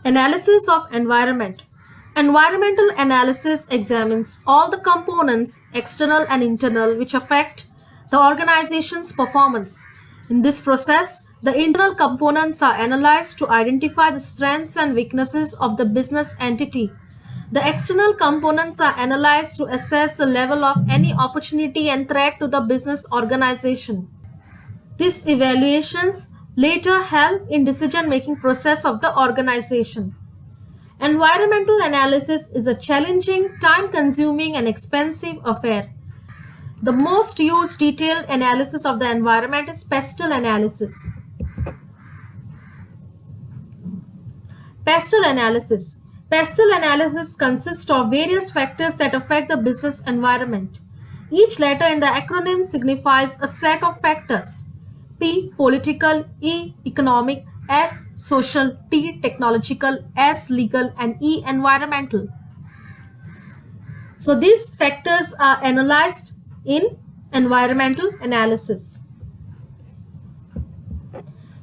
Analysis of environment. Environmental analysis examines all the components, external and internal, which affect the organization's performance. In this process, the internal components are analyzed to identify the strengths and weaknesses of the business entity. The external components are analyzed to assess the level of any opportunity and threat to the business organization. These evaluations later help in decision-making process of the organization. Environmental analysis is a challenging, time-consuming and expensive affair. The most used detailed analysis of the environment is pestle analysis. Pestle analysis. Pestle analysis consists of various factors that affect the business environment. Each letter in the acronym signifies a set of factors. P. Political, E. Economic, S. Social, T. Technological, S. Legal, and E. Environmental. So these factors are analyzed in environmental analysis.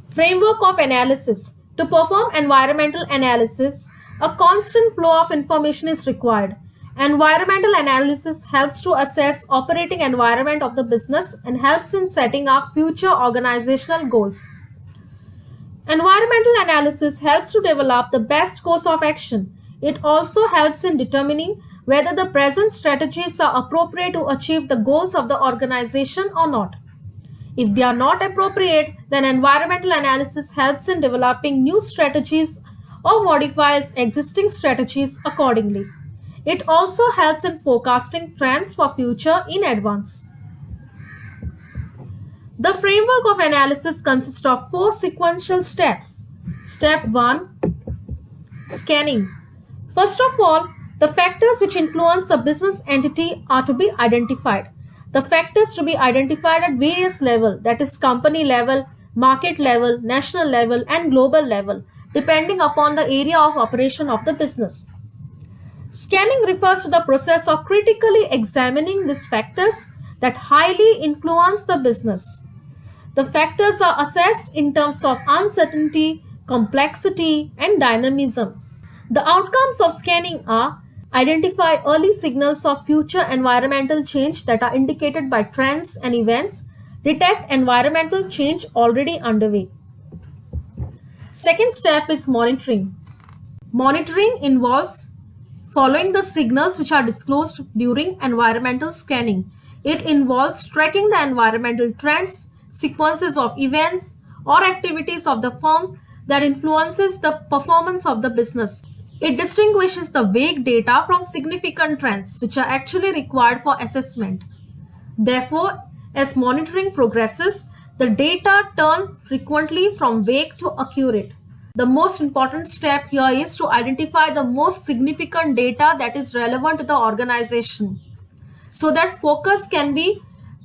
Framework of analysis. To perform environmental analysis, a constant flow of information is required. Environmental analysis helps to assess operating environment of the business and helps in setting up future organizational goals. Environmental analysis helps to develop the best course of action. It also helps in determining whether the present strategies are appropriate to achieve the goals of the organization or not. If they are not appropriate, then environmental analysis helps in developing new strategies or modifies existing strategies accordingly. It also helps in forecasting trends for future in advance. The framework of analysis consists of four sequential steps. Step 1. Scanning. First of all, the factors which influence the business entity are to be identified. The factors to be identified at various levels, that is company level, market level, national level and global level, depending upon the area of operation of the business. Scanning refers to the process of critically examining these factors that highly influence the business. The factors are assessed in terms of uncertainty, complexity, and dynamism. The outcomes of scanning are identify early signals of future environmental change that are indicated by trends and events, detect environmental change already underway. Second step is monitoring. Monitoring involves following the signals which are disclosed during environmental scanning. It involves tracking the environmental trends, sequences of events, or activities of the firm that influences the performance of the business. It distinguishes the vague data from significant trends which are actually required for assessment. Therefore, as monitoring progresses, the data turn frequently from vague to accurate. The most important step here is to identify the most significant data that is relevant to the organization so that focus can be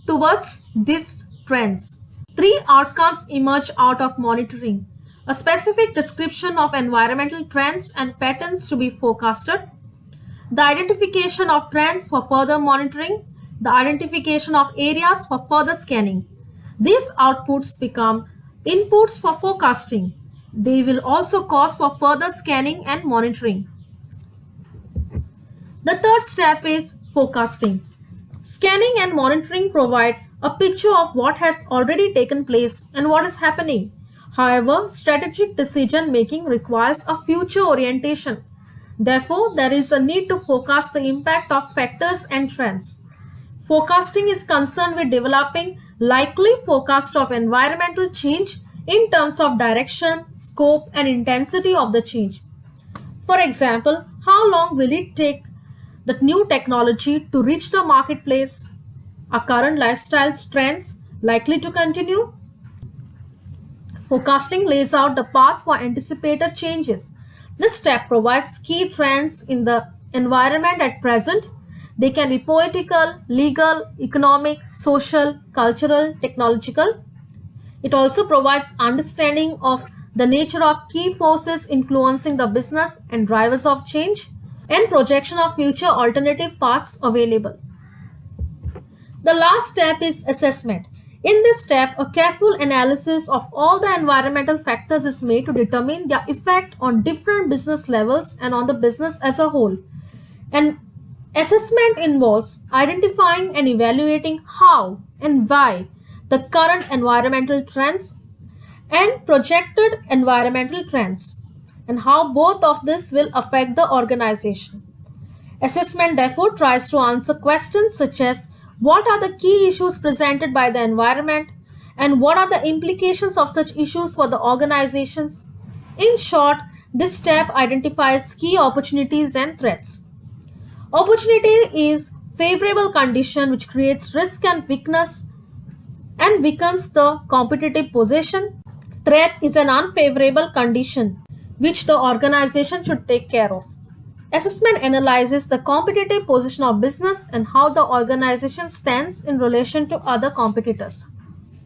towards these trends. Three outcomes emerge out of monitoring: a specific description of environmental trends and patterns to be forecasted, the identification of trends for further monitoring, the identification of areas for further scanning. These outputs become inputs for forecasting. They will also cause for further scanning and monitoring. The third step is forecasting. Scanning and monitoring provide a picture of what has already taken place and what is happening. However, strategic decision making requires a future orientation. Therefore, there is a need to forecast the impact of factors and trends. Forecasting is concerned with developing likely forecast of environmental change in terms of direction, scope, and intensity of the change. For example, how long will it take the new technology to reach the marketplace? Are current lifestyle trends likely to continue? Forecasting lays out the path for anticipated changes. This step provides key trends in the environment at present. They can be political, legal, economic, social, cultural, technological. It also provides understanding of the nature of key forces influencing the business and drivers of change, and projection of future alternative paths available. The last step is assessment. In this step, a careful analysis of all the environmental factors is made to determine their effect on different business levels and on the business as a whole. And assessment involves identifying and evaluating how and why the current environmental trends and projected environmental trends and how both of this will affect the organization. Assessment therefore tries to answer questions such as what are the key issues presented by the environment and what are the implications of such issues for the organizations. In short, this step identifies key opportunities and threats. Opportunity is favorable condition which creates risk and weakness and weakens the competitive position. Threat is an unfavorable condition which the organization should take care of. Assessment analyzes the competitive position of business and how the organization stands in relation to other competitors.